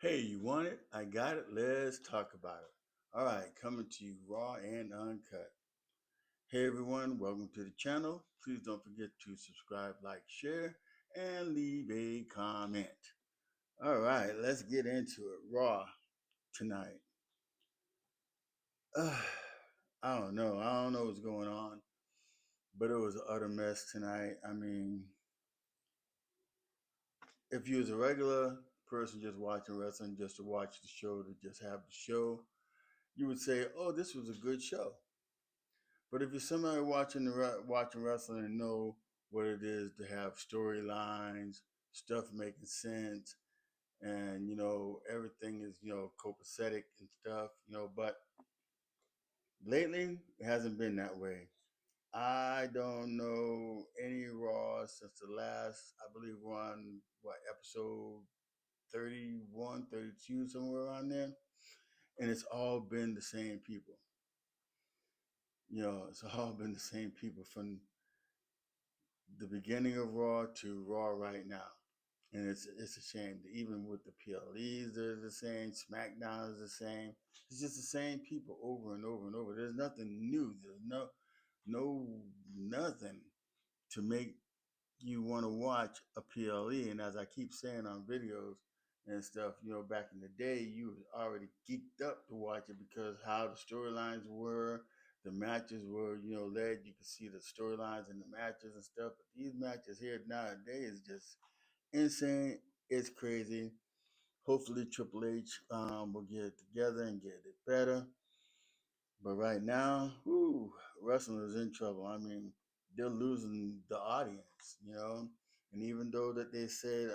Hey, you want it? I got it. Let's talk about it. All right, coming to you raw and uncut. Hey everyone, welcome to the channel. Please don't forget to subscribe, like, share, and leave a comment. All right, let's get into it. Raw tonight. I don't know. I don't know what's going on, but it was an utter mess tonight. I mean, if you was a regular person just watching wrestling, just to watch the show, to just have the show, you would say, "Oh, this was a good show." But if you're somebody watching wrestling and know what it is to have storylines, stuff making sense, and everything is copacetic and stuff, but lately it hasn't been that way. I don't know any Raw since the last, I believe, we're on what, episode 31, 32, somewhere around there, and it's all been the same people. It's all been the same people from the beginning of Raw to Raw right now. And it's a shame. Even with the PLEs, they're the same. SmackDown is the same. It's just the same people over and over and over. There's nothing new. There's no nothing to make you want to watch a PLE. And as I keep saying on videos and stuff, back in the day, you was already geeked up to watch it because how the storylines were, the matches were, led. You could see the storylines in the matches and stuff. But these matches here nowadays just insane. It's crazy. Hopefully Triple H will get it together and get it better. But right now, wrestling is in trouble. I mean, they're losing the audience. And even though that they said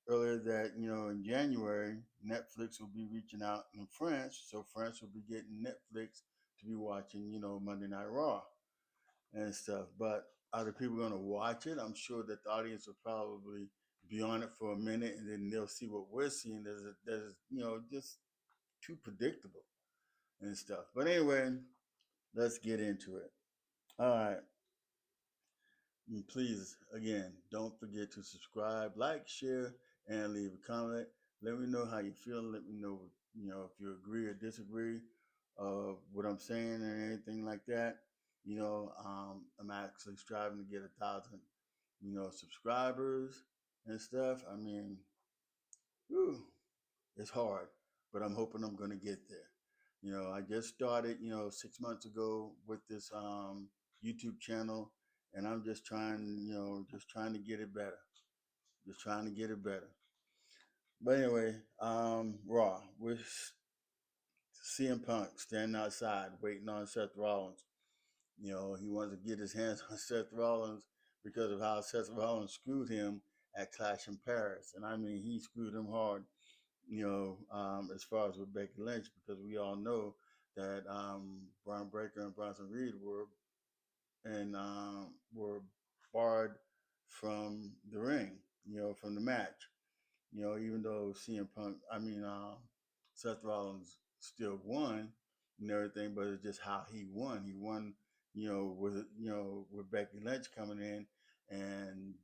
earlier that, in January, Netflix will be reaching out in France. So France will be getting Netflix to be watching, Monday Night Raw and stuff. But are the people going to watch it? I'm sure that the audience will probably be on it for a minute, and then they'll see what we're seeing. There's just too predictable and stuff. But anyway, let's get into it. All right. And please, again, don't forget to subscribe, like, share, and leave a comment. Let me know how you feel. Let me know, if you agree or disagree of what I'm saying or anything like that. I'm actually striving to get 1,000, subscribers and stuff. I mean, whew, it's hard, but I'm hoping I'm going to get there. I just started, 6 months ago with this YouTube channel, and I'm just trying, just trying to get it better. Just trying to get it better. But anyway, Raw with CM Punk standing outside waiting on Seth Rollins. He wants to get his hands on Seth Rollins because of how Seth Rollins screwed him at Clash in Paris. And I mean, he screwed him hard, as far as with Becky Lynch, because we all know that Braun Breaker and Bronson Reed were barred from the ring, from the match. Even though CM Punk, Seth Rollins still won and everything, but it's just how he won. He won, with Becky Lynch coming in and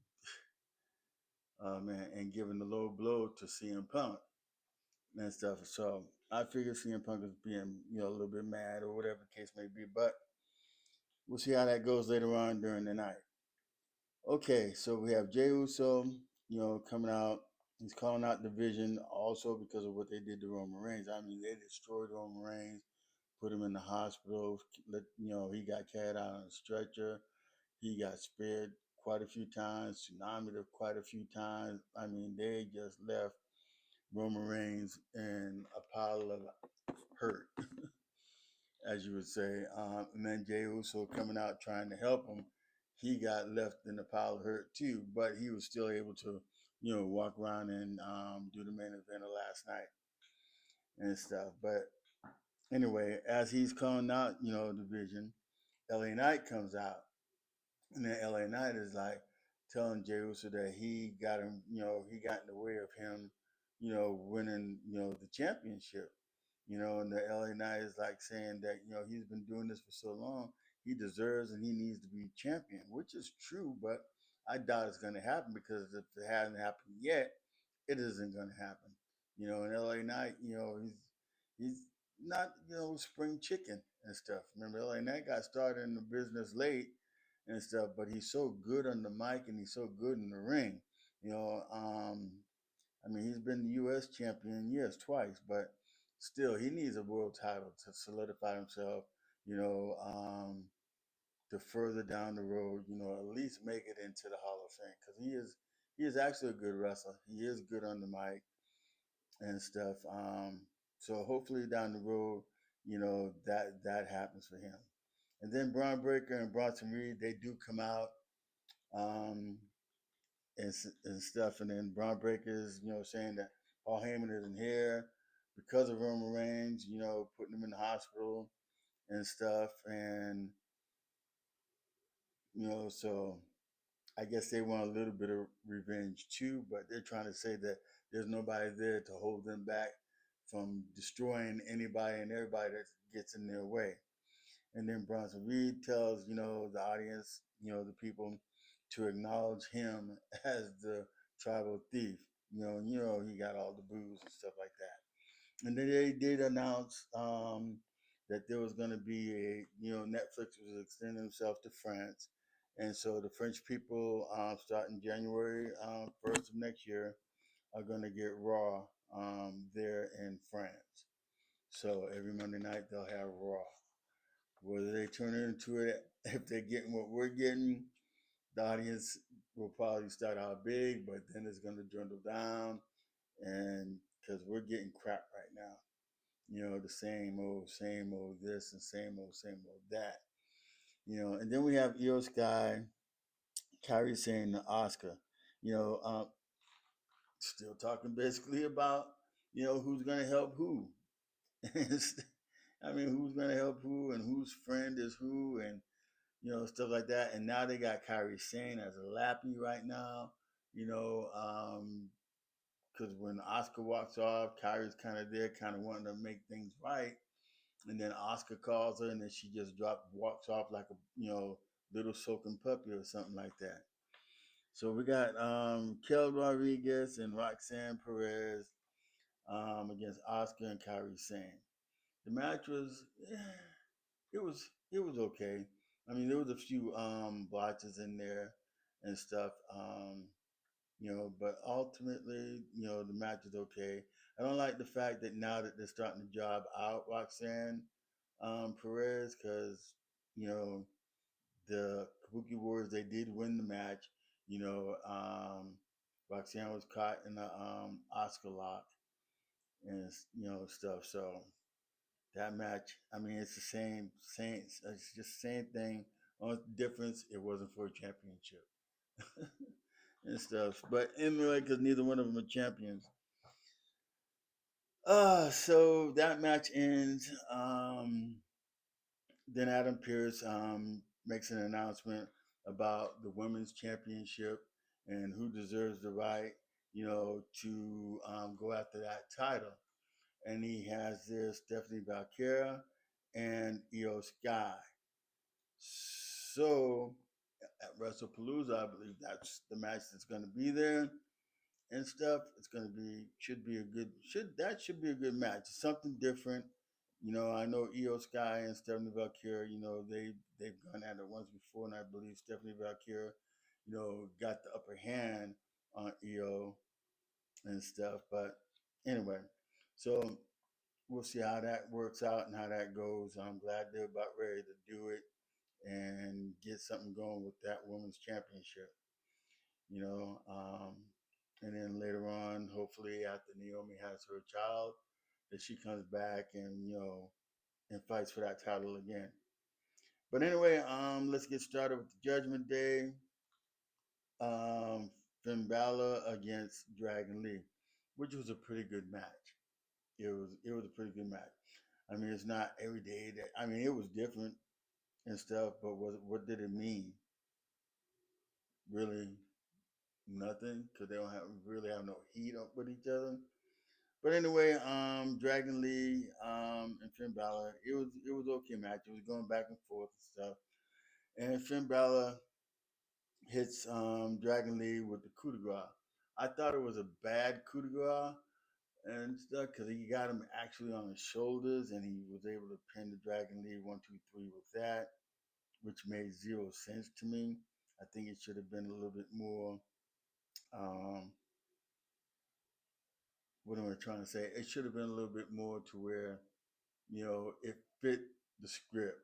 and giving the low blow to CM Punk and stuff. So I figure CM Punk is being, a little bit mad or whatever the case may be, but we'll see how that goes later on during the night. Okay, so we have Jey Uso, coming out. He's calling out Division also because of what they did to Roman Reigns. I mean, they destroyed Roman Reigns, put him in the hospital. He got carried out on a stretcher. He got spared quite a few times, tsunami quite a few times. I mean, they just left Roman Reigns in a pile of hurt, as you would say. And then Jey Uso coming out trying to help him. He got left in a pile of hurt too, but he was still able to, walk around and do the main event of last night and stuff. But anyway, as he's calling out, division, LA Knight comes out. And then LA Knight is like telling Jey Uso that he got him, he got in the way of him, winning, the championship. And the LA Knight is like saying that, he's been doing this for so long, he deserves and he needs to be champion, which is true, but I doubt it's going to happen because if it hasn't happened yet, it isn't going to happen. In LA Knight, he's not spring chicken and stuff. Remember, LA Knight got started in the business late and stuff, but he's so good on the mic and he's so good in the ring. You know, um, I mean, he's been the U.S. champion, yes, twice, but still, he needs a world title to solidify himself. You know, to further down the road, at least make it into the Hall of Fame because he is actually a good wrestler. He is good on the mic and stuff. So hopefully down the road, that happens for him. And then Braun Breaker and Bronson Reed, they do come out um, and stuff. And then Braun Breaker is, saying that Paul Heyman isn't here because of Roman Reigns, putting him in the hospital and stuff. And, so I guess they want a little bit of revenge too, but they're trying to say that there's nobody there to hold them back from destroying anybody and everybody that gets in their way. And then Bronson Reed tells, the audience, the people to acknowledge him as the tribal thief. He got all the booze and stuff like that. And then they did announce that there was going to be Netflix was extending themselves to France. And so the French people, starting January 1st of next year, are going to get Raw there in France. So every Monday night they'll have Raw. Whether they turn into it, if they're getting what we're getting, the audience will probably start out big, but then it's going to dwindle down, and because we're getting crap right now, the same old this and same old that, and then we have Io Sky, Kyrie saying to Oscar, you know, um, still talking basically about who's going to help who. I mean, who's going to help who and whose friend is who, and stuff like that. And now they got Kyrie Sane as a lappy right now, because when Oscar walks off, Kyrie's kind of there, kind of wanting to make things right. And then Oscar calls her, and then she just walks off like a little soaking puppy or something like that. So we got Kel Rodriguez and Roxanne Perez against Oscar and Kyrie Sane. The match was, it was okay. I mean, there was a few botches in there and stuff, but ultimately, the match is okay. I don't like the fact that now that they're starting to job out Roxanne Perez because you know the Kabuki Warriors, they did win the match. You know, Roxanne was caught in the Oscar lock and stuff. So that match, I mean, it's the same. It's just the same thing. Only difference, it wasn't for a championship and stuff. But anyway, because neither one of them are champions. So that match ends. Then Adam Pearce makes an announcement about the women's championship and who deserves the right, to go after that title. And he has there Stephanie Valkyria and Io Sky. So at WrestlePalooza, I believe that's the match that's going to be there and stuff. It's going to be should be a good match. It's something different. I know Io Sky and Stephanie Valkyria. They've gone at it once before, and I believe Stephanie Valkyria, got the upper hand on Io and stuff. But anyway, so we'll see how that works out and how that goes. I'm glad they're about ready to do it and get something going with that women's championship. You know, um, and then later on, hopefully after Naomi has her child, that she comes back and and fights for that title again. But anyway, let's get started with the Judgment Day. Um, Finn Balor against Dragon Lee, which was a pretty good match. It was a pretty good match. I mean, it's not every day that I mean it was different and stuff, but what did it mean? Really nothing because they don't have really have no heat up with each other. But anyway, Dragon Lee and Finn Balor, it was okay match. It was going back and forth and stuff. And Finn Balor hits Dragon Lee with the coup de grace. I thought it was a bad coup de grace, and stuff because he got him actually on his shoulders, and he was able to pin the Dragon Lee 1, 2, 3 with that, which made zero sense to me. I think it should have been a little bit more. Um, what am I trying to say? It should have been a little bit more to where it fit the script.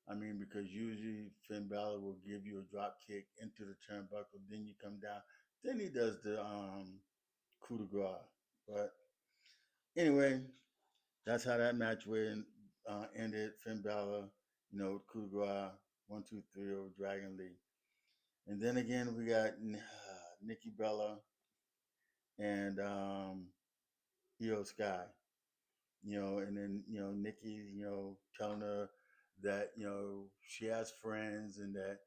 I mean, because usually Finn Balor will give you a drop kick into the turnbuckle, then you come down, then he does the coup de grace. But anyway, that's how that match ended. Finn Balor, coup de grace, 1, 2, 3 over Dragon Lee. And then again, we got Nikki Bella and Io Sky. And then, Nikki, telling her that, she has friends and that,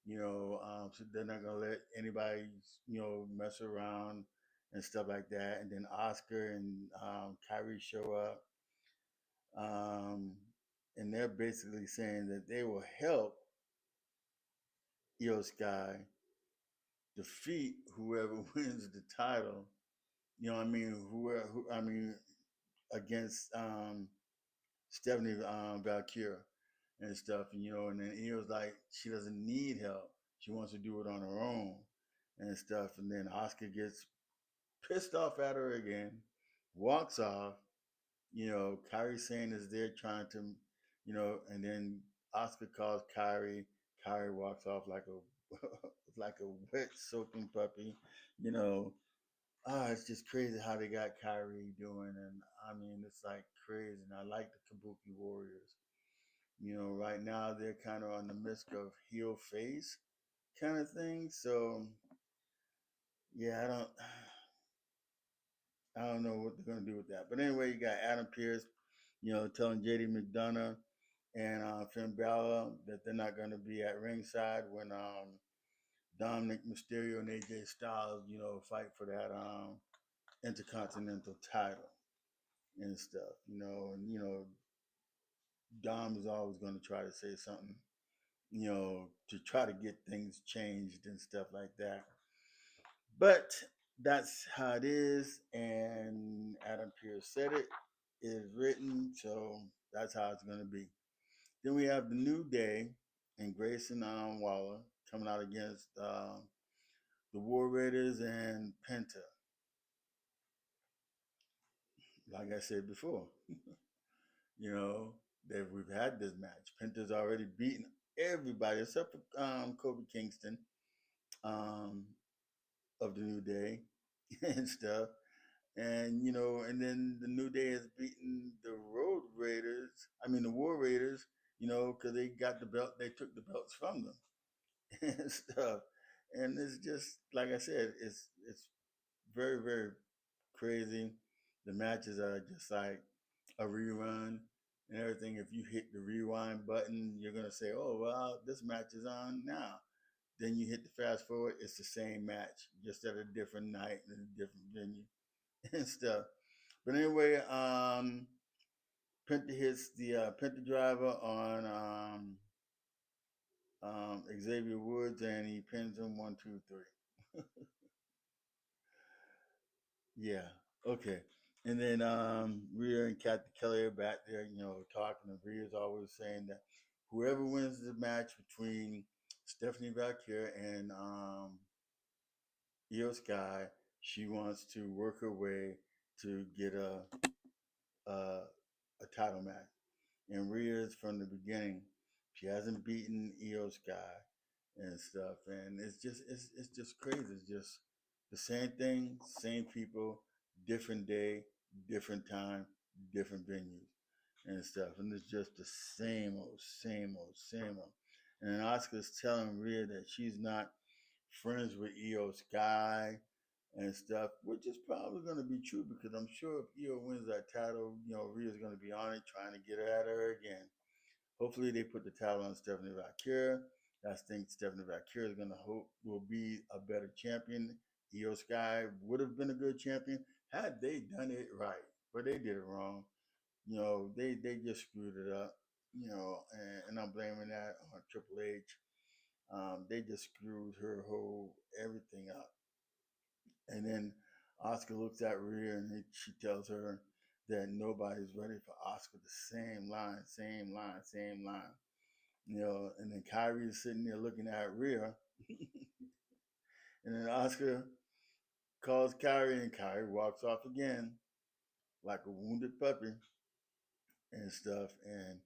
so they're not going to let anybody, mess around and stuff like that. And then Oscar and Kyrie show up. Um, and they're basically saying that they will help Io Sky defeat whoever wins the title. I mean, against Stephanie Valkyria and stuff, and then Io's like, she doesn't need help. She wants to do it on her own and stuff. And then Oscar gets pissed off at her again, walks off. Kyrie Sane is there trying to, and then Oscar calls Kyrie. Kyrie walks off like a like a wet soaking puppy. You know, it's just crazy how they got Kyrie doing, and I mean, it's like crazy. And I like the Kabuki Warriors. Right now they're kind of on the midst of heel face kind of thing. So yeah, I don't know what they're gonna do with that. But anyway, you got Adam Pearce, telling JD McDonough and Finn Balor that they're not gonna be at ringside when Dominic Mysterio and AJ Styles, fight for that Intercontinental title and stuff. And Dom is always gonna try to say something, to try to get things changed and stuff like that. But that's how it is, and Adam Pearce said it. It is written, so that's how it's going to be. Then we have the New Day and Grayson Waller coming out against the War Raiders and Penta. Like I said before, you know, that we've had this match. Penta's already beaten everybody except for Kobe Kingston um, of the New Day and stuff. And then the New Day has beaten the Road Raiders. I mean, the War Raiders. Because they got the belt, they took the belts from them and stuff. And it's just like I said, it's very very crazy. The matches are just like a rerun and everything. If you hit the rewind button, you're gonna say, "Oh well, this match is on now." Then you hit the fast forward, it's the same match, just at a different night and a different venue and stuff. But anyway, Penta hits the Penta driver on Xavier Woods, and he pins him 1, 2, 3. Yeah, okay. And then Rhea and Kathy Kelly are back there, talking. And Rhea's always saying that whoever wins the match between Stephanie Valkyria and Io Sky, she wants to work her way to get a, a title match. And Rhea's from the beginning. She hasn't beaten Io Sky and stuff, and it's just crazy. It's just the same thing, same people, different day, different time, different venues and stuff, and it's just the same old, same old, same old. And then Oscar's telling Rhea that she's not friends with Io Sky and stuff, which is probably going to be true because I'm sure if Io wins that title, Rhea's going to be on it trying to get at her again. Hopefully, they put the title on Stephanie Valkyria. I think Stephanie Valkyria is going to hope will be a better champion. Io Sky would have been a good champion had they done it right, but they did it wrong. They just screwed it up. And I'm blaming that on Triple H. They just screwed her whole everything up. And then Oscar looks at Rhea and she tells her that nobody's ready for Oscar. The same line, same line, same line. And then Kyrie is sitting there looking at Rhea, and then Oscar calls Kyrie, and Kyrie walks off again like a wounded puppy and stuff. And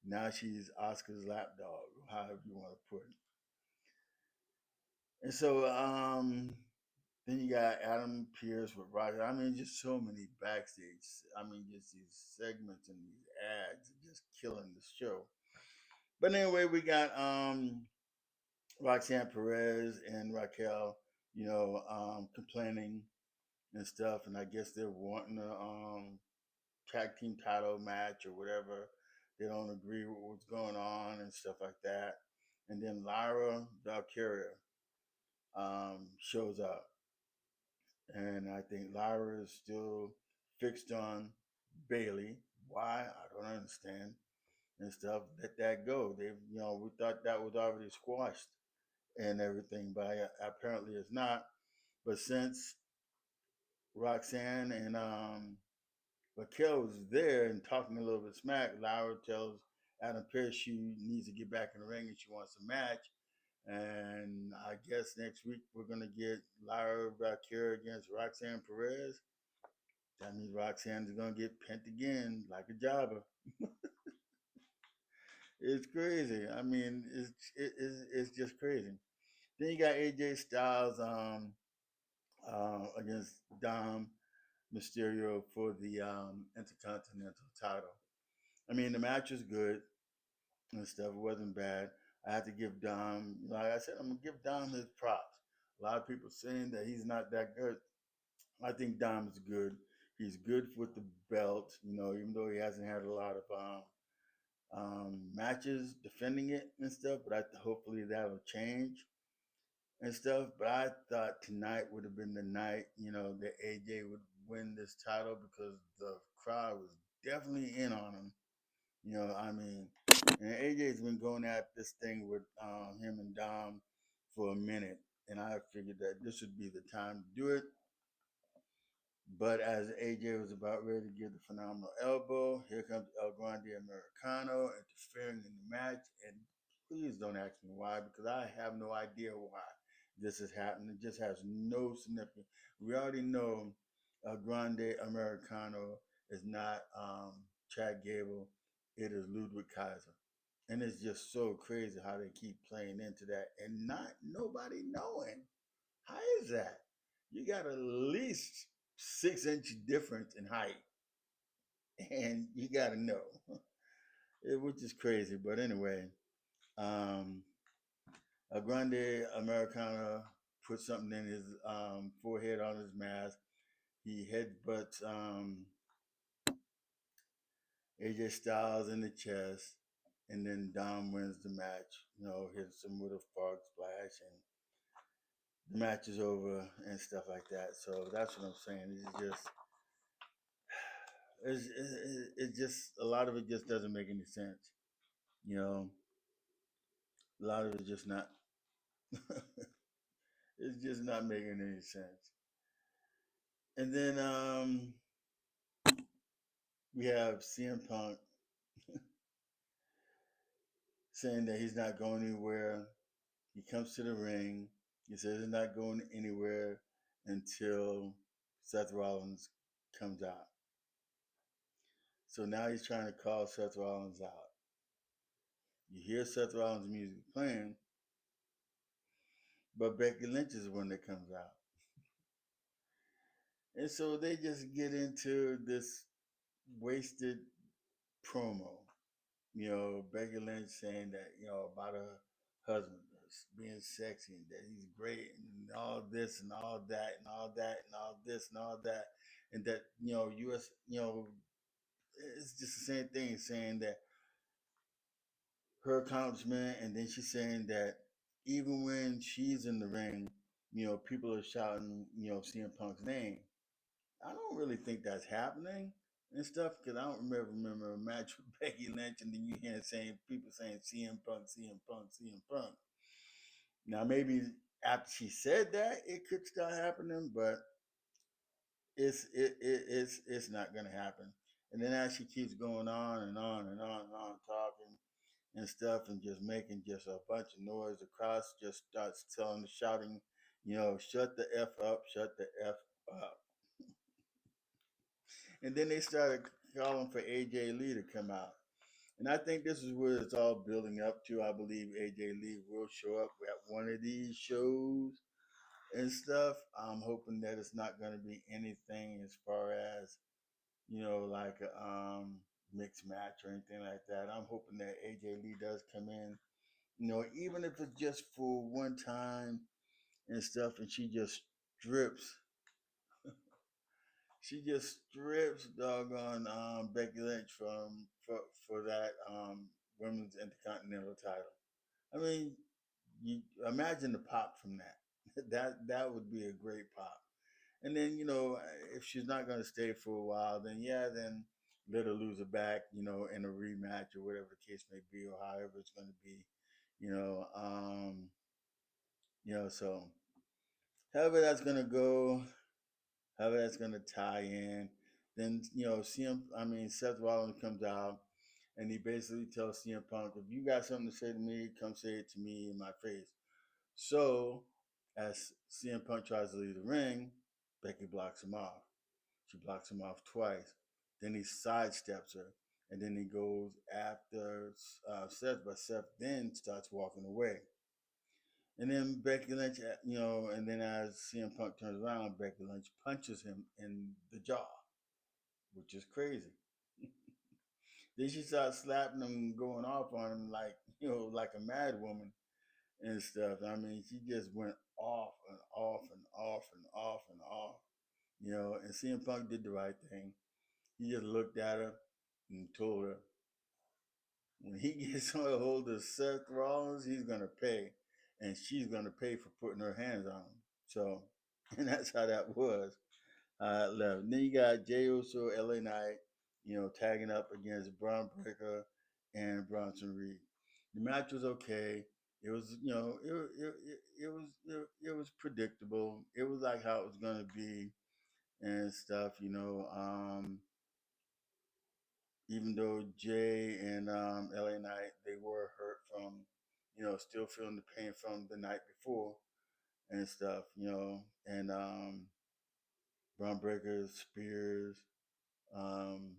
now she's Oscar's lapdog, however you want to put it. And so then you got Adam Pierce with Roger. I mean, just so many backstage. I mean, just these segments and these ads are just killing the show. But anyway, we got Roxanne Perez and Raquel, complaining and stuff, and I guess they're wanting a tag team title match or whatever. They don't agree with what's going on and stuff like that. And then Lyra Valkyria shows up, and I think Lyra is still fixed on Bailey. Why? I don't understand and stuff. Let that go. We thought that was already squashed and everything, but apparently it's not. But since Roxanne and Raquel was there and talking a little bit smack, Lyra tells Adam Pearce she needs to get back in the ring and she wants a match. And I guess next week we're gonna get Lyra Valkyria against Roxanne Perez. That means Roxanne is gonna get pent again like a jobber. It's crazy. I mean, it's just crazy. Then you got AJ Styles against Dom Mysterio for the Intercontinental title. I mean, the match was good and stuff. It wasn't bad. I have to give Dom, like I said, I'm gonna give Dom his props. A lot of people saying that he's not that good. I think Dom's good. He's good with the belt, even though he hasn't had a lot of matches defending it and stuff. But hopefully that'll change and stuff. But I thought tonight would have been the night, that AJ would win this title because the crowd was definitely in on him. I mean, and AJ's been going at this thing with him and Dom for a minute, and I figured that this would be the time to do it. But as AJ was about ready to give the phenomenal elbow, here comes El Grande Americano interfering in the match. And please don't ask me why, because I have no idea why this is happening. It just has no significance. We already know El Grande Americano is not Chad Gable, it is Ludwig Kaiser. And it's just so crazy how they keep playing into that and not nobody knowing. How is that? You got at least 6 inch difference in height, and you got to know, which is crazy. But anyway, um, a Grande Americana put something in his forehead on his mask. He headbutts AJ Styles in the chest, and then Dom wins the match. Hits him with a fog splash, and the match is over and stuff like that. So that's what I'm saying. It's just a lot of it just doesn't make any sense. You know, a lot of it just not. It's just not making any sense. And then we have CM Punk saying that he's not going anywhere. He comes to the ring. He says he's not going anywhere until Seth Rollins comes out. So now he's trying to call Seth Rollins out. You hear Seth Rollins' music playing, but Becky Lynch is the one that comes out. And so they just get into this wasted promo. Becky Lynch saying that, about her husband being sexy and that he's great and all this and all that and all that and all this and all that. And that, US, it's just the same thing saying that her accomplishment. And then she's saying that even when she's in the ring, people are shouting, CM Punk's name. I don't really think that's happening and stuff because I don't remember a match with Becky Lynch and then you hear people saying CM Punk, CM Punk, CM Punk. Now maybe after she said that it could start happening, but it's not gonna happen. And then as she keeps going on and on and on and on talking and stuff and just making just a bunch of noise, the crowd just starts telling, shouting, shut the f up, shut the f up. And then they started calling for AJ Lee to come out. And I think this is where it's all building up to. I believe AJ Lee will show up at one of these shows and stuff. I'm hoping that it's not going to be anything as far as, like a mixed match or anything like that. I'm hoping that AJ Lee does come in, even if it's just for one time and stuff, and strips she just strips doggone Becky Lynch for that women's intercontinental title. I mean, you imagine the pop from that. That would be a great pop. And then if she's not going to stay for a while, then yeah, then let her lose her back, in a rematch or whatever the case may be, or however it's going to be, you know. So however that's going to go, however that's going to tie in. Then Seth Rollins comes out and he basically tells CM Punk, if you got something to say to me, come say it to me in my face. So as CM Punk tries to leave the ring, Becky blocks him off. She blocks him off twice. Then he sidesteps her, and then he goes after Seth, but Seth then starts walking away. And then Becky Lynch, and then as CM Punk turns around, Becky Lynch punches him in the jaw, which is crazy. Then she starts slapping him and going off on him like a mad woman and stuff. I mean, she just went off and off and off and off and off, and CM Punk did the right thing. He just looked at her and told her, when he gets on a hold of Seth Rollins, he's going to pay. And she's going to pay for putting her hands on him. So, and that's how that was. Left. And then you got Jey Uso, LA Knight, tagging up against Braun Breaker and Bronson Reed. The match was okay. It was, it was predictable. It was like how it was going to be and stuff, even though Jay and LA Knight, they were hurt from, still feeling the pain from the night before and stuff, and Braun Breakers, Spears, um,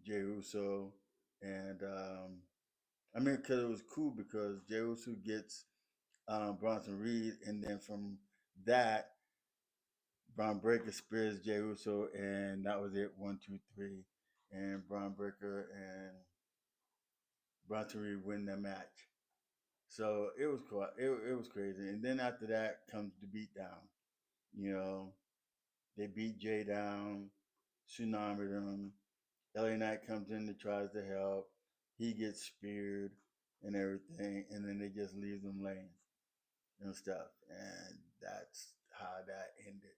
Jey Uso, and because it was cool because Jey Uso gets Bronson Reed, and then from that, Braun Breaker spears Jey Uso, and that was it. 1, 2, 3, and Braun Breaker and Bronson Reed win the match. So it was cool. It was crazy. And then after that comes the beatdown. You know, they beat Jay down, tsunami them. LA Knight comes in and tries to help. He gets speared and everything, and then they just leave them laying and stuff. And that's how that ended.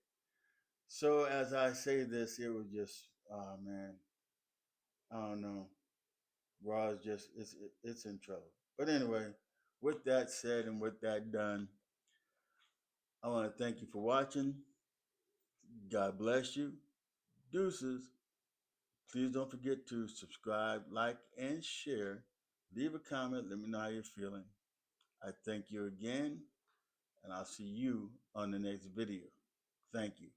So as I say this, it was just, oh man, I don't know. Raw is just it's in trouble. But anyway, with that said and with that done, I want to thank you for watching. God bless you. Deuces. Please don't forget to subscribe, like, and share. Leave a comment. Let me know how you're feeling. I thank you again, and I'll see you on the next video. Thank you.